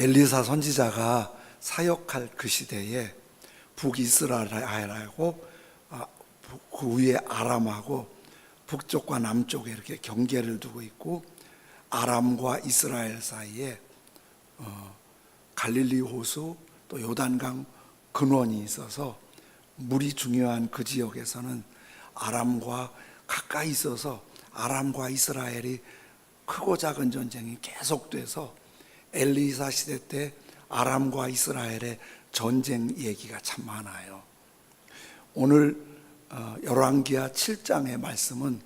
엘리사 선지자가 사역할 그 시대에 북이스라엘하고 그 위에 아람하고 북쪽과 남쪽에 이렇게 경계를 두고 있고, 아람과 이스라엘 사이에 갈릴리 호수 또 요단강 근원이 있어서 물이 중요한 그 지역에서는 아람과 가까이 있어서 아람과 이스라엘이 크고 작은 전쟁이 계속돼서 엘리사 시대 때 아람과 이스라엘의 전쟁 얘기가 참 많아요. 오늘 열왕기하 7장의 말씀은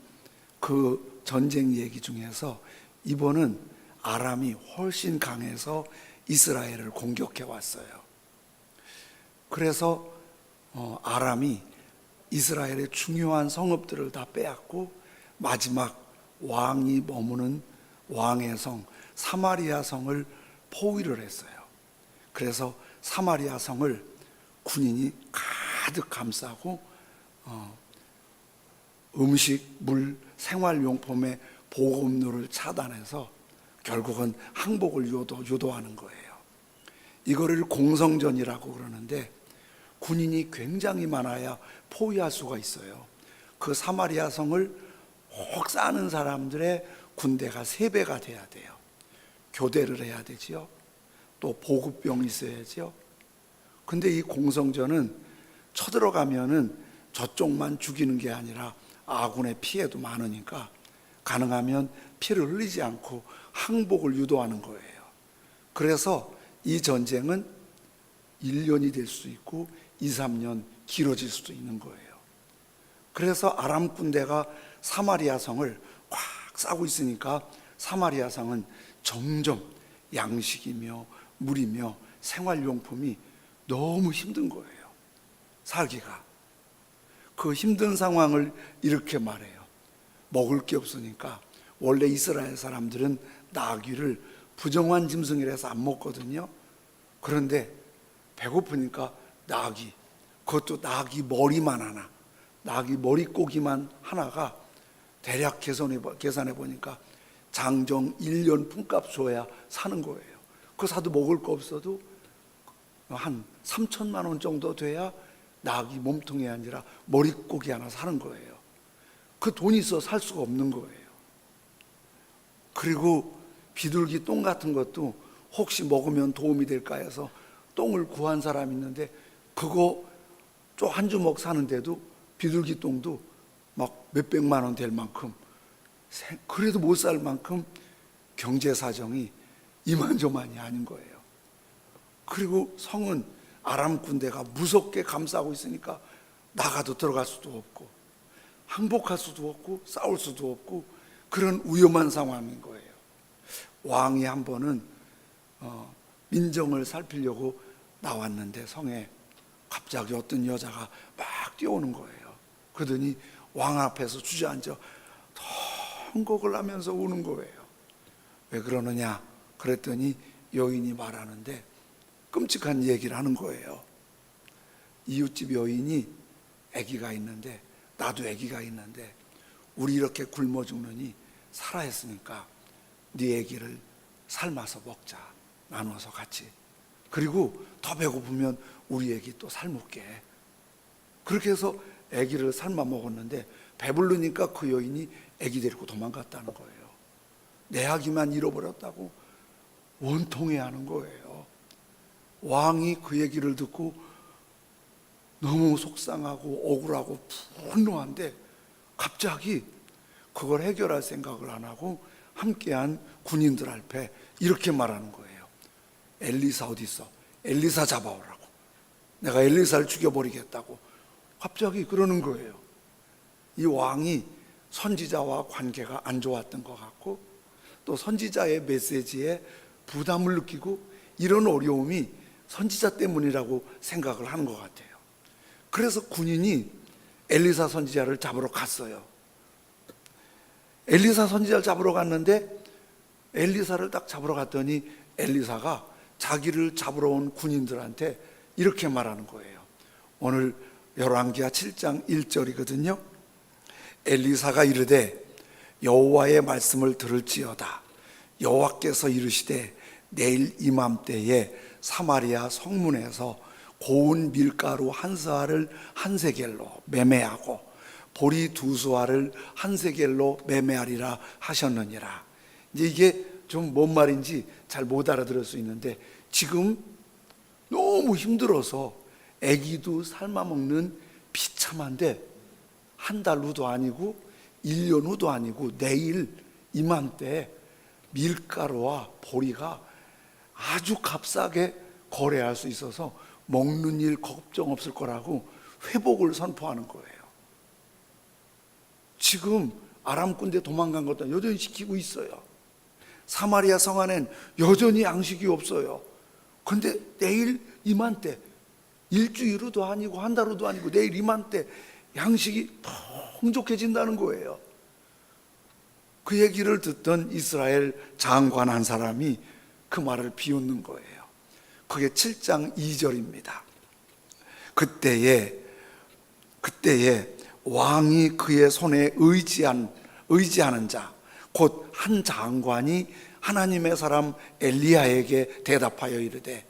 그 전쟁 얘기 중에서 이번은 아람이 훨씬 강해서 이스라엘을 공격해 왔어요. 그래서 아람이 이스라엘의 중요한 성읍들을 다 빼앗고 마지막 왕이 머무는 왕의 성 사마리아 성을 포위를 했어요. 그래서 사마리아 성을 군인이 가득 감싸고 음식, 물, 생활용품의 보급로를 차단해서 결국은 항복을 유도하는 거예요. 이거를 공성전이라고 그러는데 군인이 굉장히 많아야 포위할 수가 있어요. 그 사마리아 성을 혹 사는 사람들의 군대가 3배가 돼야 돼요. 교대를 해야 되지요. 또 보급병이 있어야죠. 근데 이 공성전은 쳐들어가면은 저쪽만 죽이는 게 아니라 아군의 피해도 많으니까 가능하면 피를 흘리지 않고 항복을 유도하는 거예요. 그래서 이 전쟁은 1년이 될 수 있고 2, 3년 길어질 수도 있는 거예요. 그래서 아람 군대가 사마리아 성을 꽉 싸고 있으니까 사마리아 성은 점점 양식이며 물이며 생활용품이 너무 힘든 거예요. 살기가. 그 힘든 상황을 이렇게 말해요. 먹을 게 없으니까. 원래 이스라엘 사람들은 나귀를 부정한 짐승이라서 안 먹거든요. 그런데 배고프니까 나귀, 그것도 나귀 머리만 하나, 나귀 머리고기만 하나가 대략 계산해 보니까 장정 1년 품값 줘야 사는 거예요. 그거 사도 먹을 거 없어도 한 3천만 원 정도 돼야 나귀 몸통이 아니라 머리고기 하나 사는 거예요. 그 돈이 있어 살 수가 없는 거예요. 그리고 비둘기 똥 같은 것도 혹시 먹으면 도움이 될까 해서 똥을 구한 사람이 있는데 그거 한 주먹 사는데도 비둘기 똥도 막 몇백만 원 될 만큼, 그래도 못 살 만큼 경제 사정이 이만저만이 아닌 거예요. 그리고 성은 아람 군대가 무섭게 감싸고 있으니까 나가도 들어갈 수도 없고 항복할 수도 없고 싸울 수도 없고 그런 위험한 상황인 거예요. 왕이 한 번은 민정을 살피려고 나왔는데 성에 갑자기 어떤 여자가 막 뛰어오는 거예요. 그러더니 왕 앞에서 주저앉아 통곡을 하면서 우는 거예요. 왜 그러느냐 그랬더니 여인이 말하는데 끔찍한 얘기를 하는 거예요. 이웃집 여인이 아기가 있는데 나도 아기가 있는데 우리 이렇게 굶어 죽느니 살아있으니까 네 아기를 삶아서 먹자. 나눠서 같이. 그리고 더 배고프면 우리 아기 또 삶을게. 그렇게 해서 아기를 삶아 먹었는데 배부르니까 그 여인이 아기 데리고 도망갔다는 거예요. 내 아기만 잃어버렸다고 원통해하는 거예요. 왕이 그 얘기를 듣고 너무 속상하고 억울하고 분노한데 갑자기 그걸 해결할 생각을 안 하고 함께한 군인들 앞에 이렇게 말하는 거예요. 엘리사 어디 있어? 엘리사 잡아오라고. 내가 엘리사를 죽여버리겠다고 갑자기 그러는 거예요. 이 왕이 선지자와 관계가 안 좋았던 것 같고 또 선지자의 메시지에 부담을 느끼고 이런 어려움이 선지자 때문이라고 생각을 하는 것 같아요. 그래서 군인이 엘리사 선지자를 잡으러 갔어요. 엘리사 선지자를 잡으러 갔는데 엘리사를 딱 잡으러 갔더니 엘리사가 자기를 잡으러 온 군인들한테 이렇게 말하는 거예요. 오늘 열왕기하 7장 1절이거든요. 엘리사가 이르되 여호와의 말씀을 들을지어다. 여호와께서 이르시되 내일 이맘때에 사마리아 성문에서 고운 밀가루 한 스아를 한 세겔로 매매하고 보리 두 수아를 한 세겔로 매매하리라 하셨느니라. 이제 이게 좀 뭔 말인지 잘 못 알아들을 수 있는데, 지금 너무 힘들어서 애기도 삶아 먹는 비참한데 한 달 후도 아니고 1년 후도 아니고 내일 이맘때 밀가루와 보리가 아주 값싸게 거래할 수 있어서 먹는 일 걱정 없을 거라고 회복을 선포하는 거예요. 지금 아람 군대 도망간 것도 여전히 지키고 있어요. 사마리아 성 안엔 여전히 양식이 없어요. 그런데 내일 이맘때, 일주일 후도 아니고 한 달 후도 아니고 내일 이맘때 양식이 풍족해진다는 거예요. 그 얘기를 듣던 이스라엘 장관 한 사람이 그 말을 비웃는 거예요. 그게 7장 2절입니다. 그때에 왕이 그의 손에 의지하는 자, 곧 한 장관이 하나님의 사람 엘리야에게 대답하여 이르되,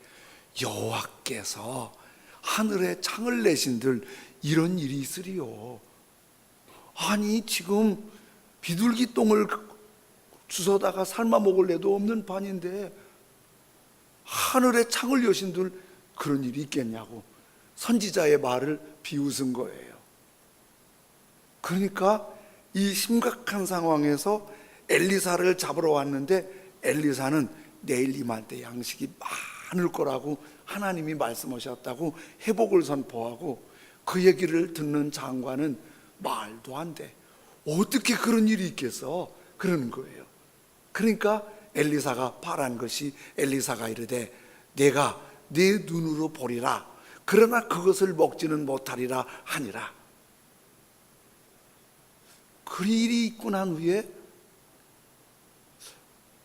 여호와께서 하늘에 창을 내신들 이런 일이 있으리요. 아니, 지금 비둘기 똥을 주워다가 삶아 먹을 애도 없는 판인데 하늘에 창을 여신들 그런 일이 있겠냐고 선지자의 말을 비웃은 거예요. 그러니까 이 심각한 상황에서 엘리사를 잡으러 왔는데, 엘리사는 내일 이맘때 양식이 많을 거라고 하나님이 말씀하셨다고 회복을 선포하고, 그 얘기를 듣는 장관은 말도 안 돼, 어떻게 그런 일이 있겠어, 그러는 거예요. 그러니까 엘리사가 바란 것이, 엘리사가 이르되 내가 내 눈으로 보리라, 그러나 그것을 먹지는 못하리라 하니라. 그 일이 있고 난 후에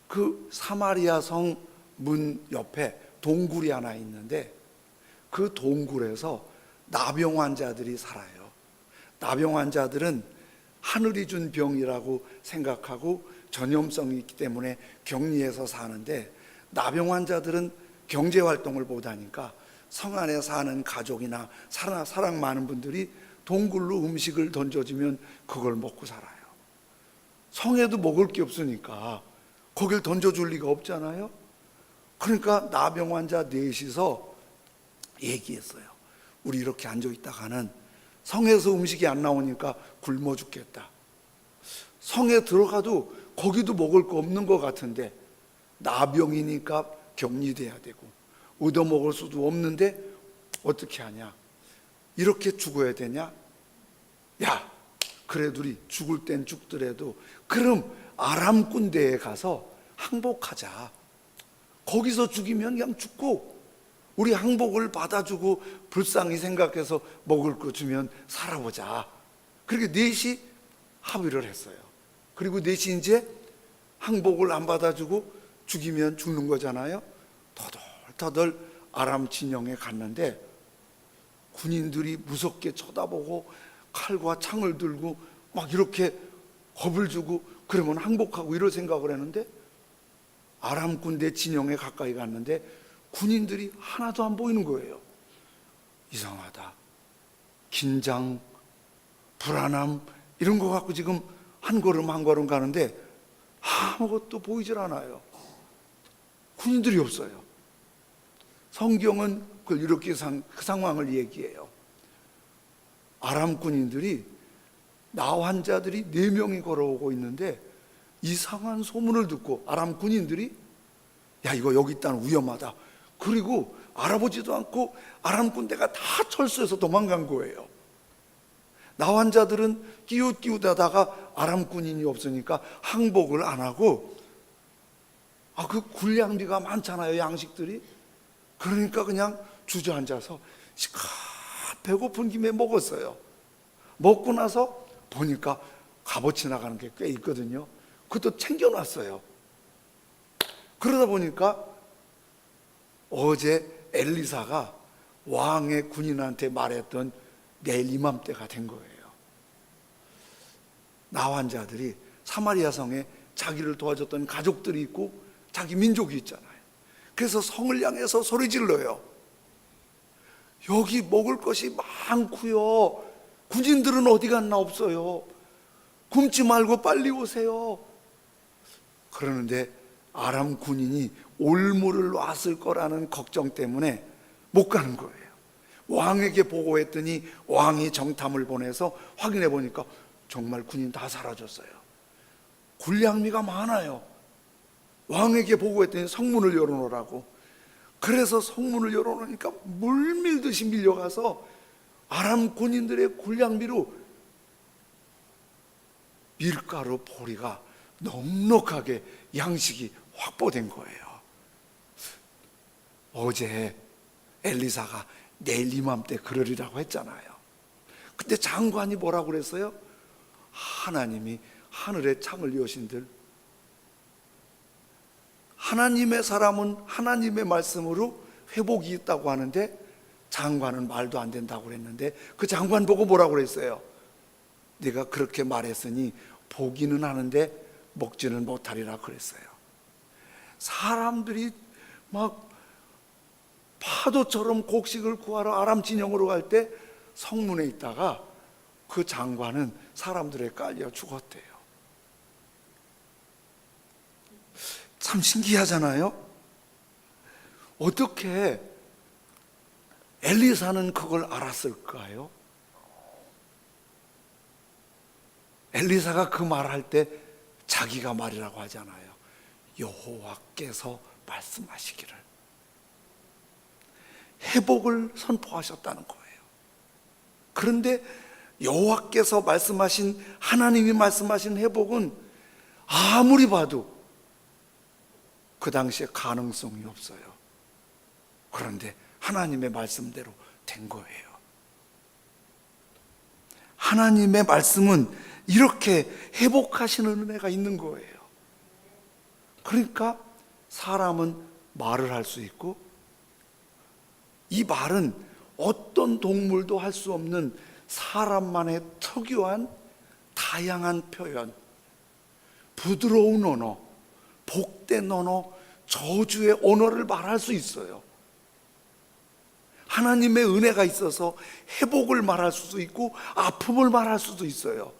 그 사마리아 성 문 옆에 동굴이 하나 있는데, 그 동굴에서 나병 환자들이 살아요. 나병 환자들은 하늘이 준 병이라고 생각하고 전염성이 있기 때문에 격리해서 사는데, 나병 환자들은 경제활동을 못하니까 성 안에 사는 가족이나 사랑 많은 분들이 동굴로 음식을 던져주면 그걸 먹고 살아요. 성에도 먹을 게 없으니까 거길 던져줄 리가 없잖아요. 그러니까 나병 환자 넷이서 얘기했어요. 우리 이렇게 앉아있다가는 성에서 음식이 안 나오니까 굶어 죽겠다. 성에 들어가도 거기도 먹을 거 없는 것 같은데 나병이니까 격리돼야 되고 얻어먹을 수도 없는데 어떻게 하냐, 이렇게 죽어야 되냐? 야, 그래 둘이 죽을 땐 죽더라도 그럼 아람 군대에 가서 항복하자. 거기서 죽이면 그냥 죽고 우리 항복을 받아주고 불쌍히 생각해서 먹을 거 주면 살아보자. 그렇게 넷이 합의를 했어요. 그리고 넷이 이제 항복을 안 받아주고 죽이면 죽는 거잖아요. 터덜터덜 아람 진영에 갔는데 군인들이 무섭게 쳐다보고 칼과 창을 들고 막 이렇게 겁을 주고 그러면 항복하고 이럴 생각을 했는데, 아람 군대 진영에 가까이 갔는데 군인들이 하나도 안 보이는 거예요. 이상하다. 긴장, 불안함 이런 거 갖고 지금 한 걸음 한 걸음 가는데 아무것도 보이질 않아요. 군인들이 없어요. 성경은 이렇게 그 상황을 얘기해요. 아람 군인들이 나 환자들이 4명이 걸어오고 있는데 이상한 소문을 듣고 아람 군인들이 야, 이거 여기 있다는 위험하다. 그리고 알아보지도 않고 아람 군대가 다 철수해서 도망간 거예요. 나 환자들은 끼웃끼웃하다가 아람 군인이 없으니까 항복을 안 하고, 그 군량비가 많잖아요, 양식들이. 그러니까 그냥 주저앉아서 배고픈 김에 먹었어요. 먹고 나서 보니까 값어치 나가는 게 꽤 있거든요. 그것도 챙겨놨어요. 그러다 보니까 어제 엘리사가 왕의 군인한테 말했던 내일 이맘때가 된 거예요. 나 환자들이 사마리아 성에 자기를 도와줬던 가족들이 있고 자기 민족이 있잖아요. 그래서 성을 향해서 소리 질러요. 여기 먹을 것이 많고요. 군인들은 어디 갔나 없어요. 굶지 말고 빨리 오세요. 그러는데 아람 군인이 올무를 놨을 거라는 걱정 때문에 못 가는 거예요. 왕에게 보고했더니 왕이 정탐을 보내서 확인해 보니까 정말 군인 다 사라졌어요. 군량미가 많아요. 왕에게 보고했더니 성문을 열어놓으라고. 그래서 성문을 열어놓으니까 물밀듯이 밀려가서 아람 군인들의 군량미로 밀가루 보리가 넉넉하게 양식이 확보된 거예요. 어제 엘리사가 내일 이맘때 그러리라고 했잖아요. 근데 장관이 뭐라고 그랬어요? 하나님이 하늘의 창을 여신들, 하나님의 사람은 하나님의 말씀으로 회복이 있다고 하는데 장관은 말도 안 된다고 그랬는데 그 장관 보고 뭐라고 그랬어요? 네가 그렇게 말했으니 보기는 하는데 먹지는 못하리라 그랬어요. 사람들이 막 파도처럼 곡식을 구하러 아람 진영으로 갈 때 성문에 있다가 그 장관은 사람들에 깔려 죽었대요. 참 신기하잖아요. 어떻게 엘리사는 그걸 알았을까요? 엘리사가 그 말할 때 자기가 말이라고 하잖아요. 여호와께서 말씀하시기를, 회복을 선포하셨다는 거예요. 그런데 여호와께서 말씀하신, 하나님이 말씀하신 회복은 아무리 봐도 그 당시에 가능성이 없어요. 그런데 하나님의 말씀대로 된 거예요. 하나님의 말씀은 이렇게 회복하시는 은혜가 있는 거예요. 그러니까 사람은 말을 할 수 있고, 이 말은 어떤 동물도 할 수 없는 사람만의 특유한 다양한 표현, 부드러운 언어, 복된 언어, 저주의 언어를 말할 수 있어요. 하나님의 은혜가 있어서 회복을 말할 수도 있고 아픔을 말할 수도 있어요.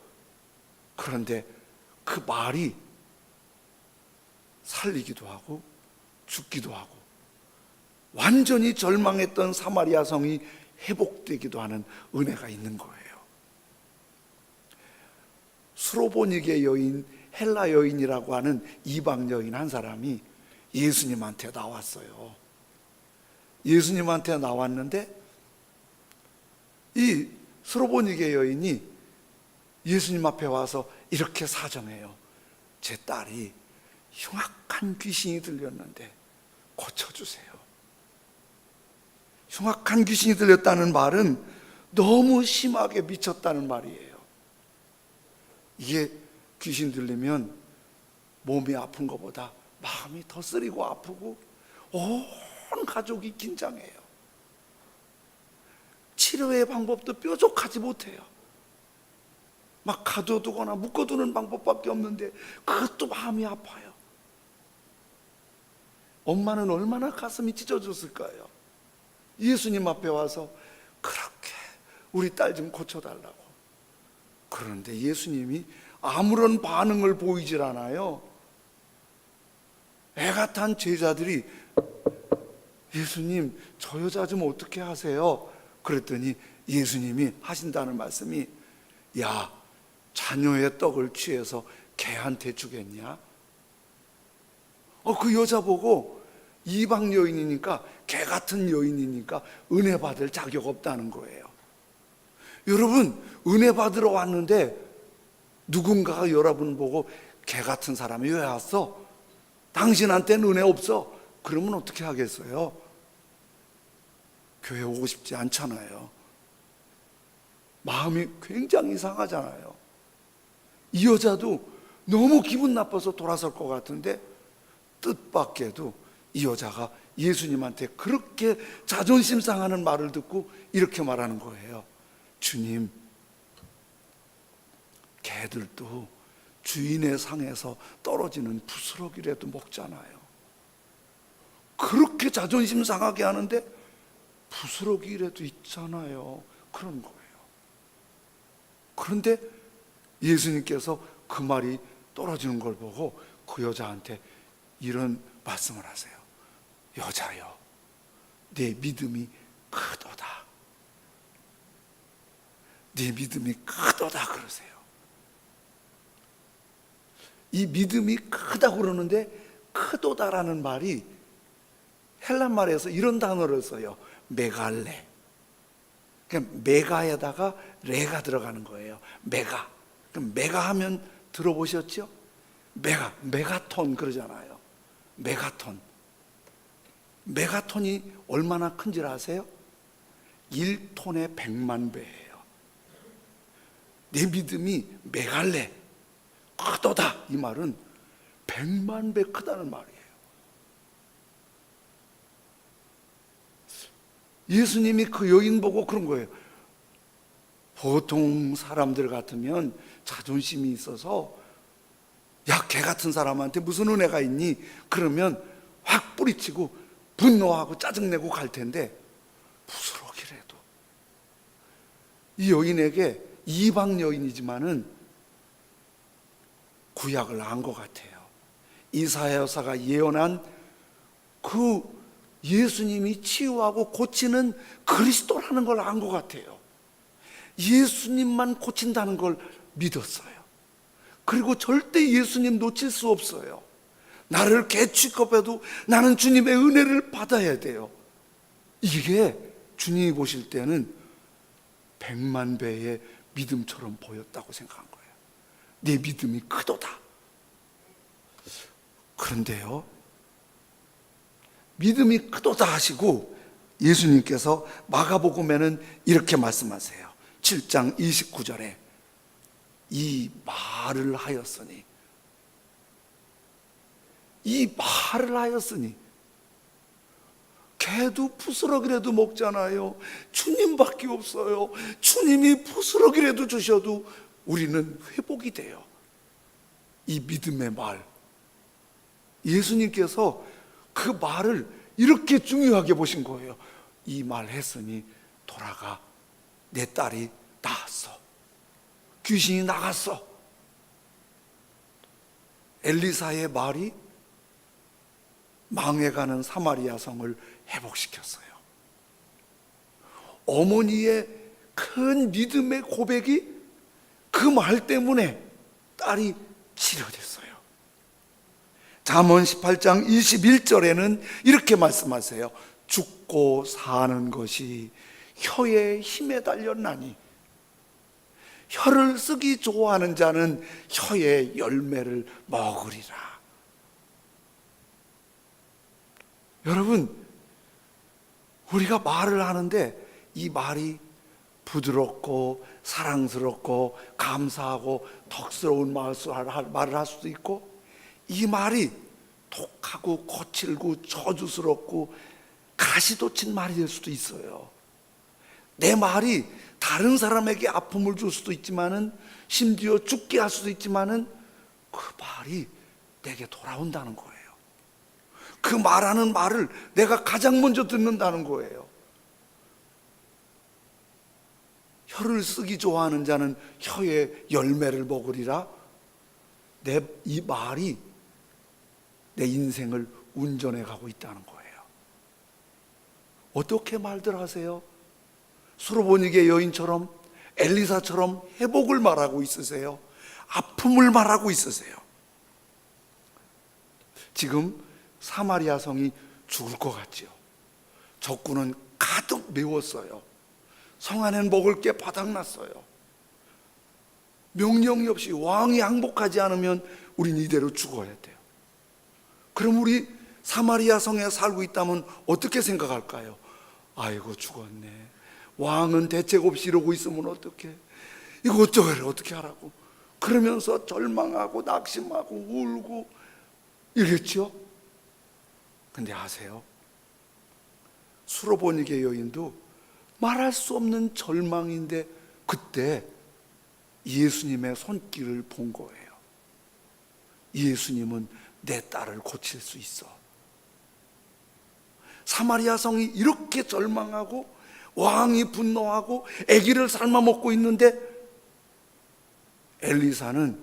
그런데 그 말이 살리기도 하고 죽기도 하고, 완전히 절망했던 사마리아 성이 회복되기도 하는 은혜가 있는 거예요. 수로보니게 여인, 헬라 여인이라고 하는 이방 여인 한 사람이 예수님한테 나왔어요. 예수님한테 나왔는데 이 수로보니게 여인이 예수님 앞에 와서 이렇게 사정해요. 제 딸이 흉악한 귀신이 들렸는데 고쳐주세요. 흉악한 귀신이 들렸다는 말은 너무 심하게 미쳤다는 말이에요. 이게 귀신 들리면 몸이 아픈 것보다 마음이 더 쓰리고 아프고 온 가족이 긴장해요. 치료의 방법도 뾰족하지 못해요. 막 가둬두거나 묶어두는 방법밖에 없는데 그것도 마음이 아파요. 엄마는 얼마나 가슴이 찢어졌을까요? 예수님 앞에 와서 그렇게 우리 딸 좀 고쳐달라고. 그런데 예수님이 아무런 반응을 보이질 않아요. 애가 탄 제자들이 예수님, 저 여자 좀 어떻게 하세요? 그랬더니 예수님이 하신다는 말씀이, 야, 자녀의 떡을 취해서 개한테 주겠냐? 그 여자 보고 이방 여인이니까, 개 같은 여인이니까 은혜 받을 자격 없다는 거예요. 여러분, 은혜 받으러 왔는데 누군가가 여러분 보고 개 같은 사람이 왜 왔어? 당신한테는 은혜 없어. 그러면 어떻게 하겠어요? 교회 오고 싶지 않잖아요. 마음이 굉장히 상하잖아요. 이 여자도 너무 기분 나빠서 돌아설 것 같은데 뜻밖에도 이 여자가 예수님한테 그렇게 자존심 상하는 말을 듣고 이렇게 말하는 거예요. 주님, 개들도 주인의 상에서 떨어지는 부스러기라도 먹잖아요. 그 그렇게 자존심 상하게 하는데 부스러기라도 있잖아요. 그런 거예요. 그런데 예수님께서 그 말이 떨어지는 걸 보고 그 여자한테 이런 말씀을 하세요. 여자여, 내 믿음이 크도다. 네 믿음이 크도다 그러세요. 이 믿음이 크다고 그러는데 크도다라는 말이 헬란 말에서 이런 단어를 써요. 메갈레. 그냥 메가에다가 레가 들어가는 거예요. 메가. 그럼 메가 하면 들어보셨죠? 메가톤 그러잖아요. 메가톤. 메가톤이 얼마나 큰지 아세요? 1톤의 100만 배예요. 내 믿음이 메갈레, 크도다. 이 말은 100만 배 크다는 말이에요. 예수님이 그 여인 보고 그런 거예요. 보통 사람들 같으면 자존심이 있어서 야, 걔 같은 사람한테 무슨 은혜가 있니? 그러면 확 뿌리치고 분노하고 짜증내고 갈 텐데 부스러기라도 이 여인에게 이방 여인이지만은 구약을 안 것 같아요. 이사야 여사가 예언한 그 예수님이 치유하고 고치는 그리스도라는 걸 안 것 같아요. 예수님만 고친다는 걸 믿었어요. 그리고 절대 예수님 놓칠 수 없어요. 나를 개 취급해도 나는 주님의 은혜를 받아야 돼요. 이게 주님이 보실 때는 100만 배의 믿음처럼 보였다고 생각한 거예요. 내 믿음이 크도다. 그런데요, 믿음이 크도다 하시고 예수님께서 마가복음에는 이렇게 말씀하세요. 7장 29절에 이 말을 하였으니, 이 말을 하였으니, 개도 부스러기라도 먹잖아요. 주님밖에 없어요. 주님이 부스러기라도 주셔도 우리는 회복이 돼요. 이 믿음의 말, 예수님께서 그 말을 이렇게 중요하게 보신 거예요. 이 말 했으니 돌아가. 내 딸이 나았어. 귀신이 나갔어. 엘리사의 말이 망해가는 사마리아 성을 회복시켰어요. 어머니의 큰 믿음의 고백이 그 말 때문에 딸이 치료됐어요. 잠언 18장 21절에는 이렇게 말씀하세요. 죽고 사는 것이 혀의 힘에 달렸나니 혀를 쓰기 좋아하는 자는 혀의 열매를 먹으리라. 여러분, 우리가 말을 하는데 이 말이 부드럽고 사랑스럽고 감사하고 덕스러운 말을 할 수도 있고, 이 말이 독하고 거칠고 저주스럽고 가시돋친 말이 될 수도 있어요. 내 말이 다른 사람에게 아픔을 줄 수도 있지만은, 심지어 죽게 할 수도 있지만은 그 말이 내게 돌아온다는 거예요. 그 말하는 말을 내가 가장 먼저 듣는다는 거예요. 혀를 쓰기 좋아하는 자는 혀의 열매를 먹으리라. 이 말이 내 인생을 운전해 가고 있다는 거예요. 어떻게 말들 하세요? 수로보니게 여인처럼, 엘리사처럼 회복을 말하고 있으세요? 아픔을 말하고 있으세요? 지금 사마리아 성이 죽을 것 같지요. 적군은 가득 메웠어요. 성 안엔 먹을 게 바닥났어요. 명령이 없이 왕이 항복하지 않으면 우린 이대로 죽어야 돼요. 그럼 우리 사마리아 성에 살고 있다면 어떻게 생각할까요? 아이고 죽었네. 왕은 대책 없이 이러고 있으면 어떡해. 이거 어쩌래, 어떻게 하라고. 그러면서 절망하고 낙심하고 울고 이랬죠. 근데 아세요? 수로보니게 여인도 말할 수 없는 절망인데 그때 예수님의 손길을 본 거예요. 예수님은 내 딸을 고칠 수 있어. 사마리아 성이 이렇게 절망하고 왕이 분노하고 아기를 삶아 먹고 있는데 엘리사는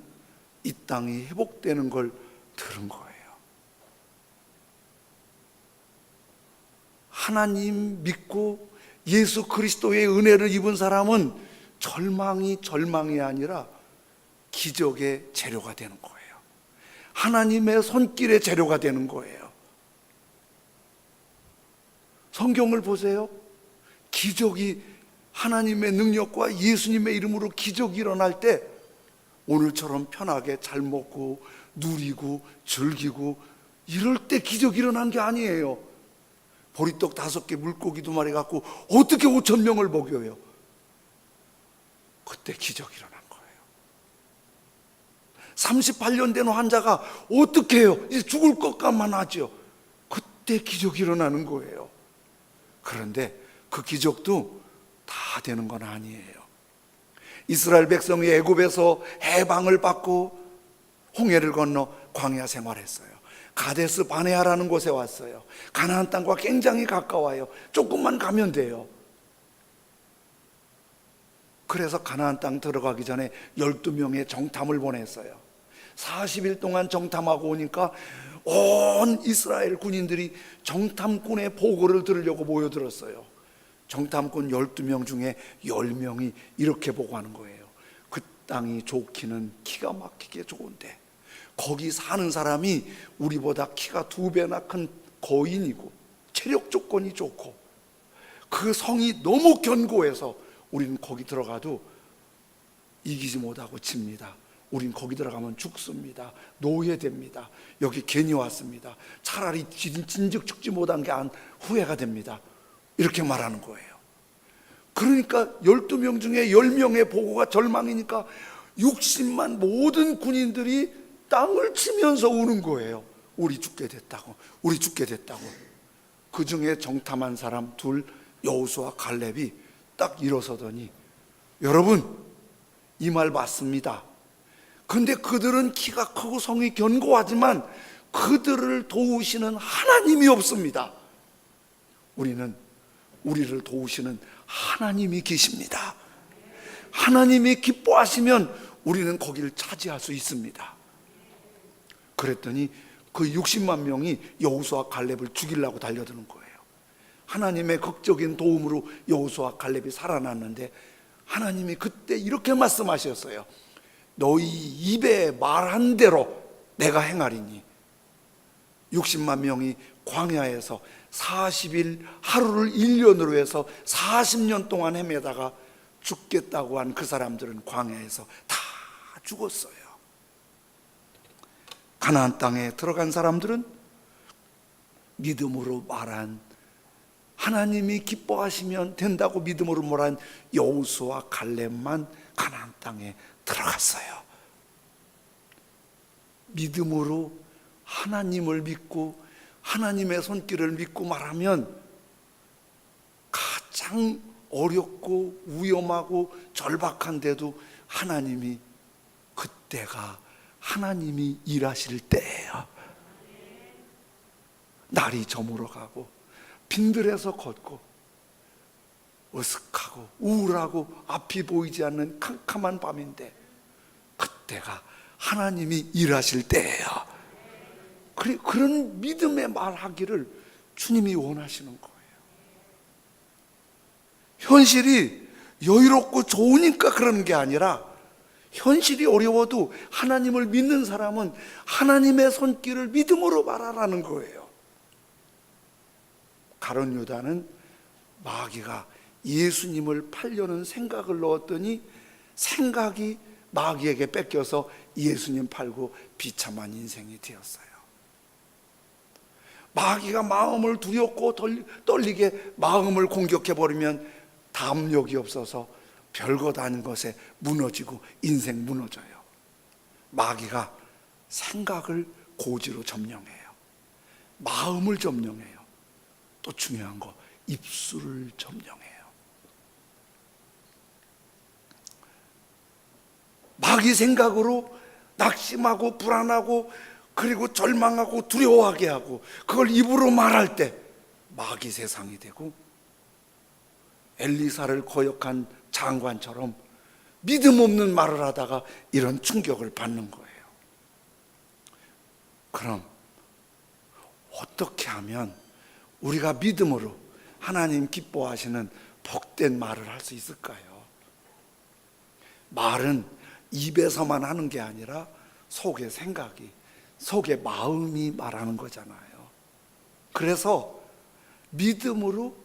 이 땅이 회복되는 걸 들은 거예요. 하나님 믿고 예수 그리스도의 은혜를 입은 사람은 절망이 아니라 기적의 재료가 되는 거예요. 하나님의 손길의 재료가 되는 거예요. 성경을 보세요. 기적이, 하나님의 능력과 예수님의 이름으로 기적이 일어날 때 오늘처럼 편하게 잘 먹고 누리고 즐기고 이럴 때 기적이 일어난 게 아니에요. 보리떡 5개 물고기 2마리 갖고 어떻게 5,000명을 먹여요? 그때 기적이 일어난 거예요. 38년 된 환자가 어떻게 해요? 이제 죽을 것만 하죠. 그때 기적이 일어나는 거예요. 그런데 그 기적도 다 되는 건 아니에요. 이스라엘 백성이 애굽에서 해방을 받고 홍해를 건너 광야 생활했어요. 가데스 바네아라는 곳에 왔어요. 가나안 땅과 굉장히 가까워요. 조금만 가면 돼요. 그래서 가나안 땅 들어가기 전에 12명의 정탐을 보냈어요. 40일 동안 정탐하고 오니까 온 이스라엘 군인들이 정탐꾼의 보고를 들으려고 모여들었어요. 정탐꾼 12명 중에 10명이 이렇게 보고하는 거예요. 그 땅이 좋기는 기가 막히게 좋은데 거기 사는 사람이 우리보다 키가 2배나 큰 거인이고 체력 조건이 좋고 그 성이 너무 견고해서 우리는 거기 들어가도 이기지 못하고 집니다. 우린 거기 들어가면 죽습니다. 노예됩니다. 여기 괜히 왔습니다. 차라리 진즉 죽지 못한 게 후회가 됩니다. 이렇게 말하는 거예요. 그러니까 12명 중에 10명의 보고가 절망이니까 60만 모든 군인들이 땅을 치면서 우는 거예요. 우리 죽게 됐다고, 우리 죽게 됐다고. 그 중에 정탐한 사람 둘, 여호수아 갈렙이 딱 일어서더니, 여러분 이 말 맞습니다. 근데 그들은 키가 크고 성이 견고하지만 그들을 도우시는 하나님이 없습니다. 우리는 우리를 도우시는 하나님이 계십니다. 하나님이 기뻐하시면 우리는 거기를 차지할 수 있습니다. 그랬더니 그 60만 명이 여호수아 갈렙을 죽이려고 달려드는 거예요. 하나님의 극적인 도움으로 여호수아 갈렙이 살아났는데 하나님이 그때 이렇게 말씀하셨어요. 너희 입에 말한 대로 내가 행하리니. 60만 명이 광야에서 40일 하루를 1년으로 해서 40년 동안 헤매다가 죽겠다고 한 그 사람들은 광야에서 다 죽었어요. 가나안 땅에 들어간 사람들은 믿음으로 말한, 하나님이 기뻐하시면 된다고 믿음으로 말한 여호수아 갈렙만 가나안 땅에 들어갔어요. 믿음으로 하나님을 믿고 하나님의 손길을 믿고 말하면 가장 어렵고 위험하고 절박한데도 하나님이, 그때가 하나님이 일하실 때예요. 날이 저물어가고 빈들에서 걷고 어색하고 우울하고 앞이 보이지 않는 캄캄한 밤인데 그때가 하나님이 일하실 때예요. 그런 믿음의 말하기를 주님이 원하시는 거예요. 현실이 여유롭고 좋으니까 그러는 게 아니라 현실이 어려워도 하나님을 믿는 사람은 하나님의 손길을 믿음으로 말하라는 거예요. 가룟 유다는 마귀가 예수님을 팔려는 생각을 넣었더니 생각이 마귀에게 뺏겨서 예수님 팔고 비참한 인생이 되었어요. 마귀가 마음을 두렵고 떨리게 마음을 공격해버리면 담력이 없어서 별것 아닌 것에 무너지고 인생 무너져요. 마귀가 생각을 고지로 점령해요. 마음을 점령해요. 또 중요한 거, 입술을 점령해요. 마귀 생각으로 낙심하고 불안하고 그리고 절망하고 두려워하게 하고 그걸 입으로 말할 때 마귀 세상이 되고 엘리사를 거역한 장관처럼 믿음 없는 말을 하다가 이런 충격을 받는 거예요. 그럼 어떻게 하면 우리가 믿음으로 하나님 기뻐하시는 복된 말을 할 수 있을까요? 말은 입에서만 하는 게 아니라 속의 생각이, 속의 마음이 말하는 거잖아요. 그래서 믿음으로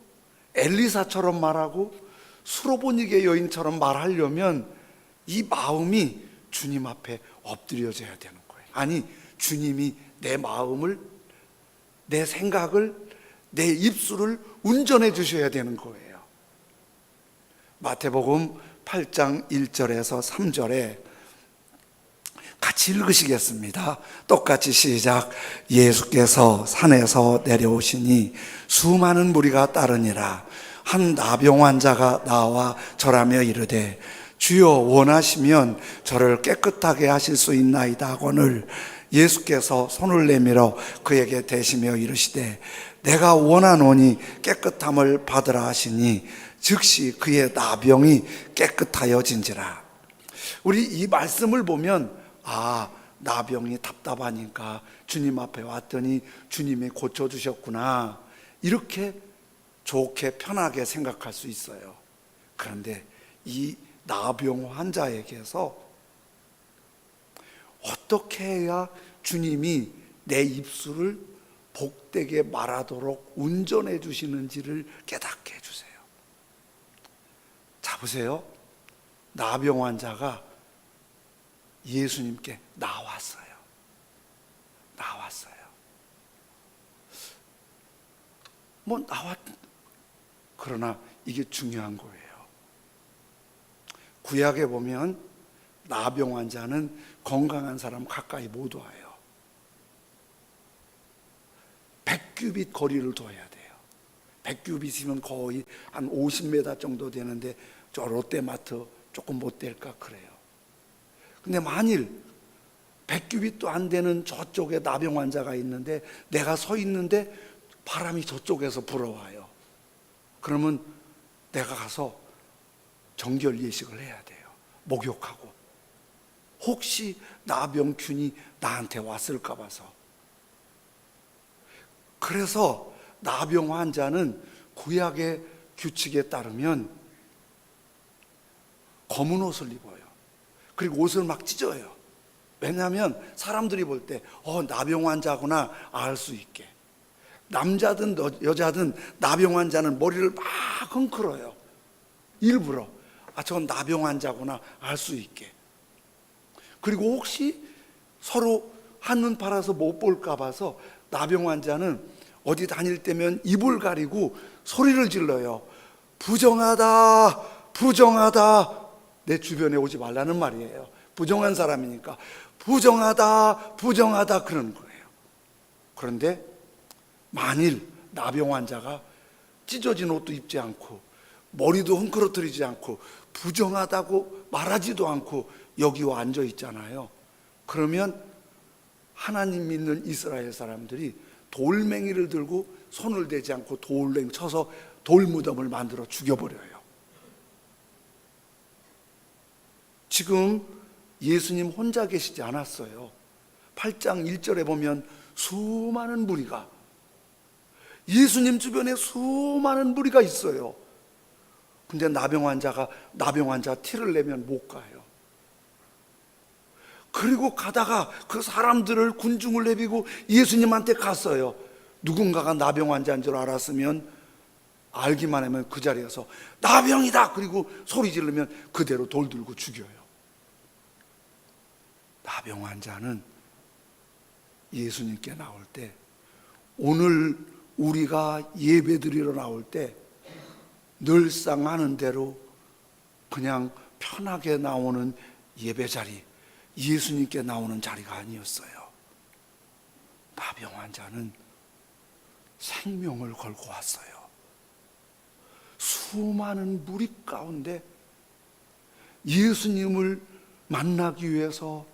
엘리사처럼 말하고 수로보니게 여인처럼 말하려면 이 마음이 주님 앞에 엎드려져야 되는 거예요. 아니, 주님이 내 마음을, 내 생각을, 내 입술을 운전해 주셔야 되는 거예요. 마태복음 8장 1절에서 3절에 같이 읽으시겠습니다. 똑같이 시작. 예수께서 산에서 내려오시니 수많은 무리가 따르니라. 한 나병 환자가 나와 절하며 이르되 주여 원하시면 저를 깨끗하게 하실 수 있나이다 하거늘 예수께서 손을 내밀어 그에게 대시며 이르시되 내가 원하노니 깨끗함을 받으라 하시니 즉시 그의 나병이 깨끗하여진지라. 우리 이 말씀을 보면 나병이 답답하니까 주님 앞에 왔더니 주님이 고쳐주셨구나, 이렇게 좋게 편하게 생각할 수 있어요. 그런데 이 나병 환자에게서 어떻게 해야 주님이 내 입술을 복되게 말하도록 운전해 주시는지를 깨닫게 해주세요. 자, 보세요. 나병 환자가 예수님께 나왔어요. 그러나 이게 중요한 거예요. 구약에 보면 나병 환자는 건강한 사람 가까이 못 와요. 100규빗 거리를 둬야 돼요. 100규빗이면 거의 한 50m 정도 되는데 저 롯데마트 조금 못 될까 그래요. 근데 만일 100규빗도 안 되는 저쪽에 나병 환자가 있는데 내가 서 있는데 바람이 저쪽에서 불어와요. 그러면 내가 가서 정결 예식을 해야 돼요. 목욕하고. 혹시 나병균이 나한테 왔을까 봐서. 그래서 나병 환자는 구약의 규칙에 따르면 검은 옷을 입어요. 그리고 옷을 막 찢어요. 왜냐하면 사람들이 볼 때 나병 환자구나 알 수 있게. 남자든 여자든 나병 환자는 머리를 막 흔들어요. 일부러 저건 나병 환자구나 알 수 있게. 그리고 혹시 서로 한눈 팔아서 못 볼까 봐서 나병 환자는 어디 다닐 때면 입을 가리고 소리를 질러요. 부정하다, 부정하다. 내 주변에 오지 말라는 말이에요. 부정한 사람이니까 부정하다, 부정하다 그러는 거예요. 그런데 만일 나병 환자가 찢어진 옷도 입지 않고 머리도 헝클어뜨리지 않고 부정하다고 말하지도 않고 여기 와 앉아 있잖아요. 그러면 하나님 믿는 이스라엘 사람들이 돌멩이를 들고 손을 대지 않고 돌랭 쳐서 돌무덤을 만들어 죽여버려요. 지금 예수님 혼자 계시지 않았어요. 8장 1절에 보면 수많은 무리가, 예수님 주변에 수많은 무리가 있어요. 근데 나병 환자 티를 내면 못 가요. 그리고 가다가 그 사람들을 군중을 내비고 예수님한테 갔어요. 누군가가 나병 환자인 줄 알았으면, 알기만 하면 그 자리에서 나병이다 그리고 소리 지르면 그대로 돌 들고 죽여요. 나병 환자는 예수님께 나올 때, 오늘 우리가 예배 드리러 나올 때 늘상 하는 대로 그냥 편하게 나오는 예배 자리, 예수님께 나오는 자리가 아니었어요. 나병 환자는 생명을 걸고 왔어요. 수많은 무리 가운데 예수님을 만나기 위해서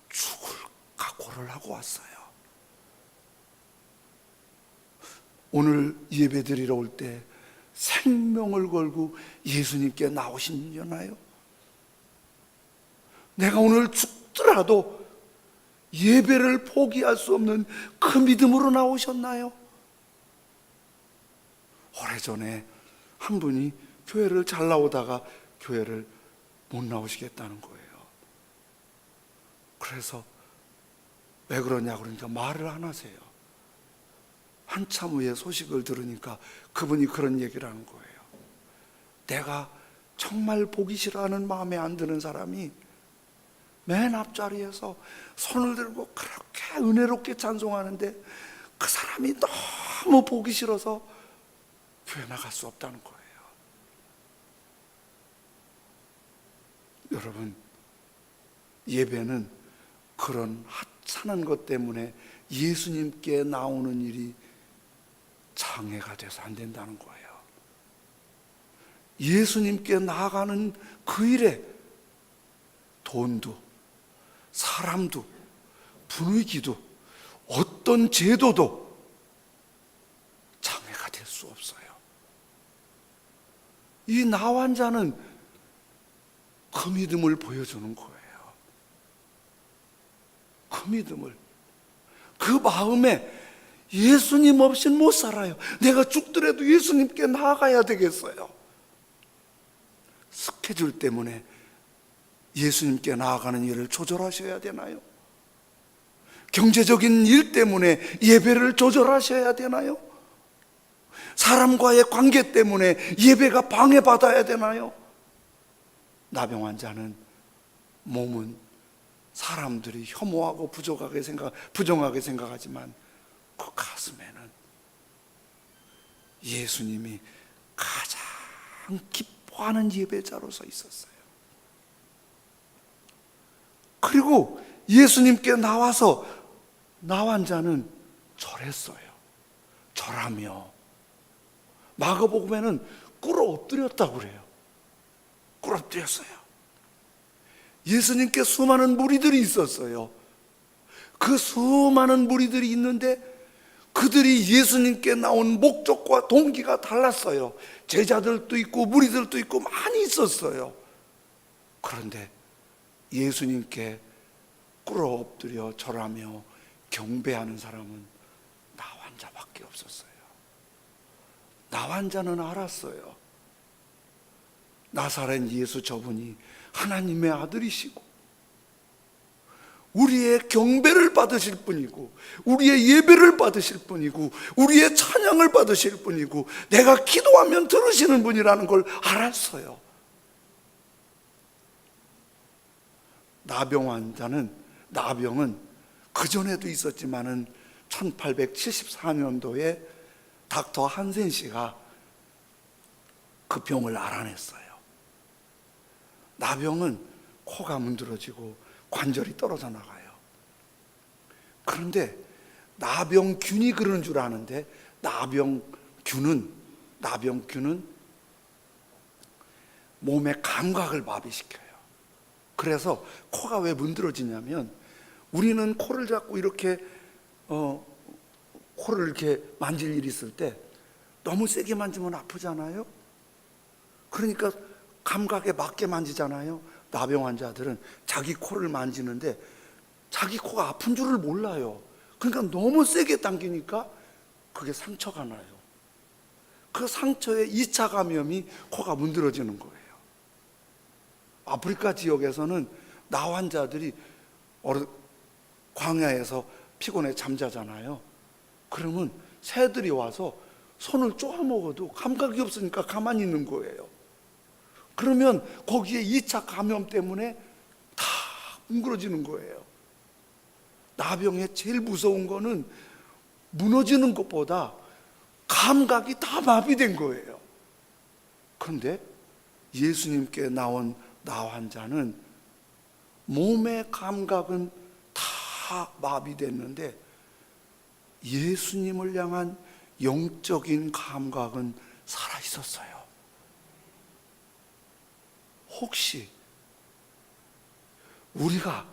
죽을 각오를 하고 왔어요. 오늘 예배드리러 올 때 생명을 걸고 예수님께 나오시려나요? 내가 오늘 죽더라도 예배를 포기할 수 없는 그 믿음으로 나오셨나요? 오래전에 한 분이 교회를 잘 나오다가 교회를 못 나오시겠다는 거예요. 그래서 왜 그러냐 그러니까 말을 안 하세요. 한참 후에 소식을 들으니까 그분이 그런 얘기를 하는 거예요. 내가 정말 보기 싫어하는, 마음에 안 드는 사람이 맨 앞자리에서 손을 들고 그렇게 은혜롭게 찬송하는데 그 사람이 너무 보기 싫어서 교회 나갈 수 없다는 거예요. 여러분, 예배는 그런 하찮은 것 때문에 예수님께 나오는 일이 장애가 돼서 안 된다는 거예요. 예수님께 나아가는 그 일에 돈도, 사람도, 분위기도, 어떤 제도도 장애가 될 수 없어요. 이 나환자는 그 믿음을 보여주는 거예요. 그 믿음을, 그 마음에 예수님 없이는 못 살아요. 내가 죽더라도 예수님께 나아가야 되겠어요. 스케줄 때문에 예수님께 나아가는 일을 조절하셔야 되나요? 경제적인 일 때문에 예배를 조절하셔야 되나요? 사람과의 관계 때문에 예배가 방해받아야 되나요? 나병 환자는 몸은 사람들이 혐오하고 부정하게 생각하지만 그 가슴에는 예수님이 가장 기뻐하는 예배자로서 있었어요. 그리고 예수님께 나와서 나환자는 절했어요. 절하며 마가복음에는 꿇어 엎드렸다고 그래요. 꿇어 엎드렸어요. 예수님께 수많은 무리들이 있었어요. 그 수많은 무리들이 있는데 그들이 예수님께 나온 목적과 동기가 달랐어요. 제자들도 있고 무리들도 있고 많이 있었어요. 그런데 예수님께 꿇어 엎드려 절하며 경배하는 사람은 나환자밖에 없었어요. 나환자는 알았어요. 나사렛 예수 저분이 하나님의 아들이시고 우리의 경배를 받으실 분이고 우리의 예배를 받으실 분이고 우리의 찬양을 받으실 분이고 내가 기도하면 들으시는 분이라는 걸 알았어요. 나병은 그전에도 있었지만은 1874년도에 닥터 한센 씨가 그 병을 알아냈어요. 나병은 코가 문드러지고 관절이 떨어져 나가요. 그런데 나병균이 그러는 줄 아는데 나병균은 몸의 감각을 마비시켜요. 그래서 코가 왜 문드러지냐면 우리는 코를 잡고 이렇게 코를 이렇게 만질 일이 있을 때 너무 세게 만지면 아프잖아요. 그러니까 감각에 맞게 만지잖아요. 나병 환자들은 자기 코를 만지는데 자기 코가 아픈 줄을 몰라요. 그러니까 너무 세게 당기니까 그게 상처가 나요. 그 상처에 2차 감염이 코가 문드러지는 거예요. 아프리카 지역에서는 나 환자들이 광야에서 피곤해 잠자잖아요. 그러면 새들이 와서 손을 쪼아먹어도 감각이 없으니까 가만히 있는 거예요. 그러면 거기에 2차 감염 때문에 다 뭉그러지는 거예요. 나병의 제일 무서운 거는 무너지는 것보다 감각이 다 마비된 거예요. 그런데 예수님께 나온 나 환자는 몸의 감각은 다 마비됐는데 예수님을 향한 영적인 감각은 살아있었어요. 혹시 우리가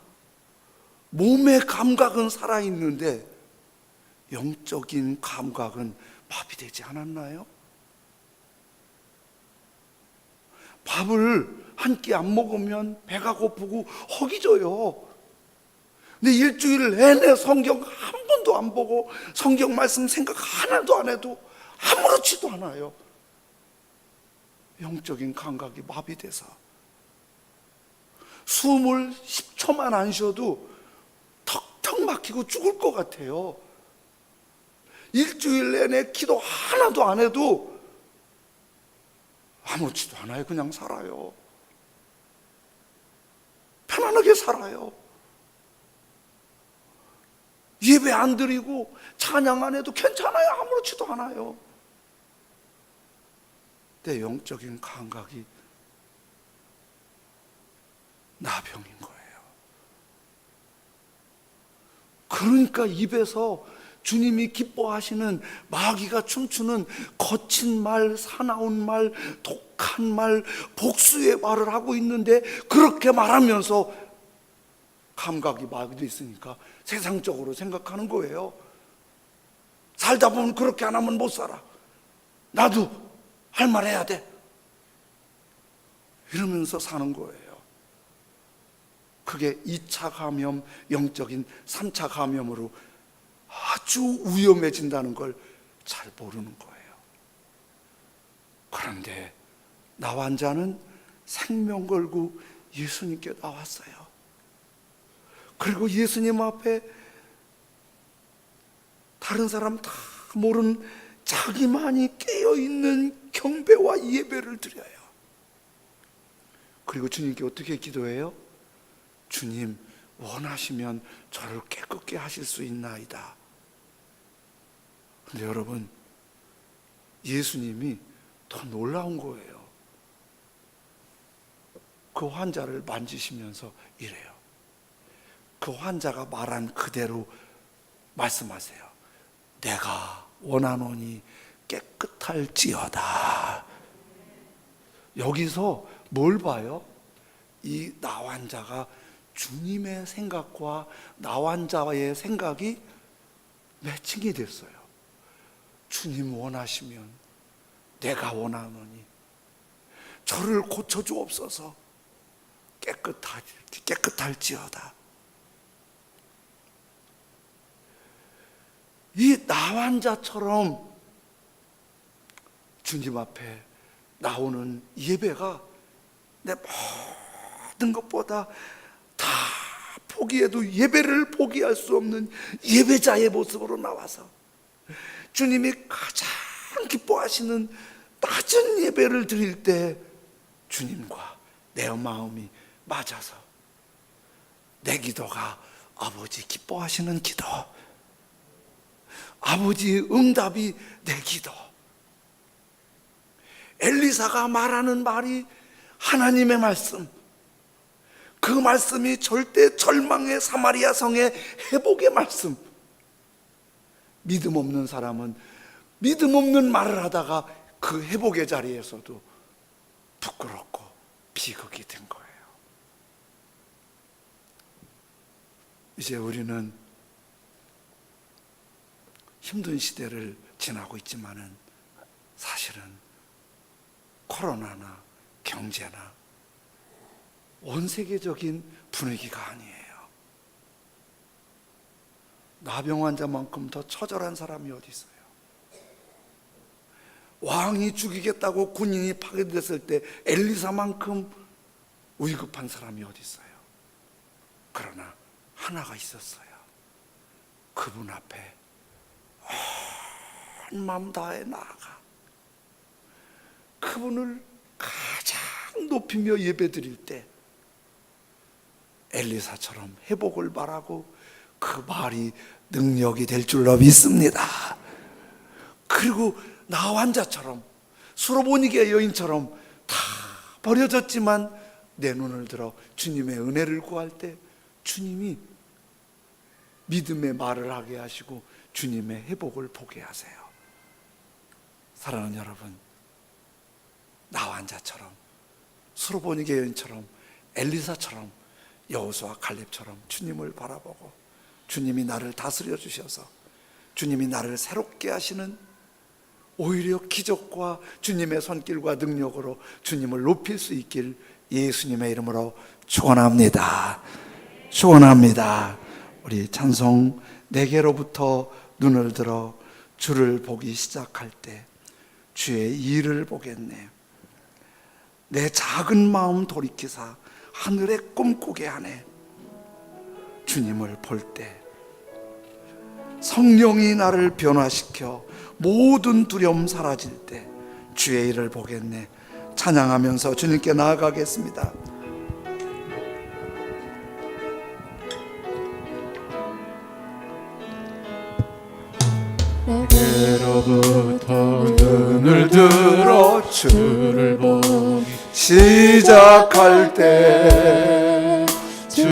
몸의 감각은 살아있는데 영적인 감각은 마비되지 않았나요? 밥을 한 끼 안 먹으면 배가 고프고 허기져요. 근데 일주일 내내 성경 한 번도 안 보고 성경 말씀 생각 하나도 안 해도 아무렇지도 않아요. 영적인 감각이 마비돼서 숨을 10초만 안 쉬어도 턱턱 막히고 죽을 것 같아요. 일주일 내내 기도 하나도 안 해도 아무렇지도 않아요. 그냥 살아요. 편안하게 살아요. 예배 안 드리고 찬양 안 해도 괜찮아요. 아무렇지도 않아요. 내 영적인 감각이 나병인 거예요. 그러니까 입에서 주님이 기뻐하시는 마귀가 춤추는 거친 말, 사나운 말, 독한 말, 복수의 말을 하고 있는데 그렇게 말하면서 감각이 마비되어 있으니까 세상적으로 생각하는 거예요. 살다 보면 그렇게 안 하면 못 살아. 나도 할 말 해야 돼. 이러면서 사는 거예요. 그게 2차 감염, 영적인 3차 감염으로 아주 위험해진다는 걸 잘 모르는 거예요. 그런데 나 환자는 생명 걸고 예수님께 나왔어요. 그리고 예수님 앞에 다른 사람 다 모르는 자기만이 깨어있는 경배와 예배를 드려요. 그리고 주님께 어떻게 기도해요? 주님, 원하시면 저를 깨끗게 하실 수 있나이다. 근데 여러분, 예수님이 더 놀라운 거예요. 그 환자를 만지시면서 이래요. 그 환자가 말한 그대로 말씀하세요. 내가 원하노니 깨끗할지어다. 여기서 뭘 봐요? 이 나 환자가 주님의 생각과 나 환자의 생각이 매칭이 됐어요. 주님 원하시면 내가 원하노니 저를 고쳐주옵소서. 깨끗할지어다. 이 나 환자처럼 주님 앞에 나오는 예배가 내 모든 것보다 다 포기해도 예배를 포기할 수 없는 예배자의 모습으로 나와서 주님이 가장 기뻐하시는 낮은 예배를 드릴 때 주님과 내 마음이 맞아서 내 기도가 아버지 기뻐하시는 기도, 아버지 응답이 내 기도, 엘리사가 말하는 말이 하나님의 말씀, 그 말씀이 절대 절망의 사마리아 성의 회복의 말씀. 믿음 없는 사람은 믿음 없는 말을 하다가 그 회복의 자리에서도 부끄럽고 비극이 된 거예요. 이제 우리는 힘든 시대를 지나고 있지만은 사실은 코로나나 경제나 온 세계적인 분위기가 아니에요. 나병 환자만큼 더 처절한 사람이 어디 있어요? 왕이 죽이겠다고 군인이 파괴됐을 때 엘리사만큼 위급한 사람이 어디 있어요? 그러나 하나가 있었어요. 그분 앞에 온 마음 다해 나아가 그분을 가장 높이며 예배드릴 때 엘리사처럼 회복을 바라고 그 말이 능력이 될 줄로 믿습니다. 그리고 나 환자처럼 수로보니게 여인처럼 다 버려졌지만 내 눈을 들어 주님의 은혜를 구할 때 주님이 믿음의 말을 하게 하시고 주님의 회복을 보게 하세요. 사랑하는 여러분, 나 환자처럼 수로보니게 여인처럼 엘리사처럼 여호수아 갈렙처럼 주님을 바라보고 주님이 나를 다스려 주셔서 주님이 나를 새롭게 하시는 오히려 기적과 주님의 손길과 능력으로 주님을 높일 수 있길 예수님의 이름으로 축원합니다. 축원합니다. 우리 찬송 내게로부터 눈을 들어 주를 보기 시작할 때 주의 일을 보겠네. 내 작은 마음 돌이키사 하늘에 꿈꾸게 하네. 주님을 볼 때 성령이 나를 변화시켜 모든 두려움 사라질 때 주의 일을 보겠네. 찬양하면서 주님께 나아가겠습니다. 내게로부터 눈을 들어 주를 보기 시작할 때